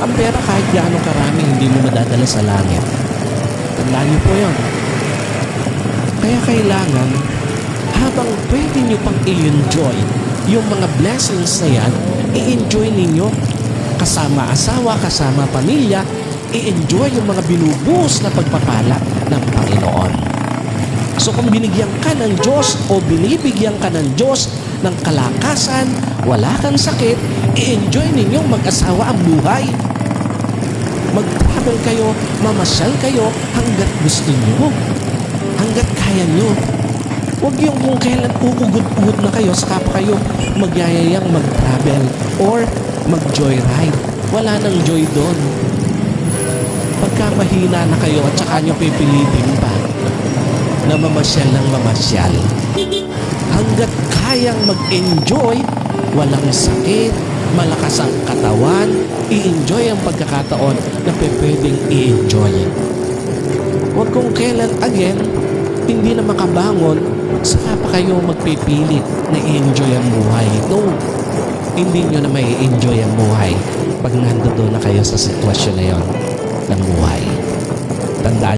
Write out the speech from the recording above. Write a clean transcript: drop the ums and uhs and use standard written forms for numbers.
Ang pera kahit gaano karami, hindi mo madadala sa langit. Tandaan niyo po yun. Kaya kailangan, habang pwede niyo pang i-enjoy yung mga blessings na yan, i-enjoy ninyo kasama asawa, kasama pamilya, i-enjoy yung mga binubuhos na pagpapala ng Panginoon. So kung binigyan ka ng Diyos o binibigyan ka ng Diyos ng kalakasan, wala kang sakit, i-enjoy ninyong mag-asawa ang buhay. Mag-travel kayo, mamasyal kayo hanggat gusto nyo, hanggat kaya nyo. Huwag yung kung kailan uugot-ugot na kayo, saka pa kayo magyayayang mag-travel or mag-joyride. Wala nang joy doon. Pagka mahina na kayo at saka nyo pipilitin pa na mamasyal ng mamasyal. Hanggat kayang mag-enjoy, walang sakit, malakas ang katawan, i-enjoy ang pagkakataon na pwedeng i-enjoy. Huwag kung kailan again, hindi na makabangon, saka pa kayo magpipilit na i-enjoy ang buhay. No, hindi nyo na may enjoy ang buhay pag nandoon na kayo sa sitwasyon na yon ng buhay. Tandaan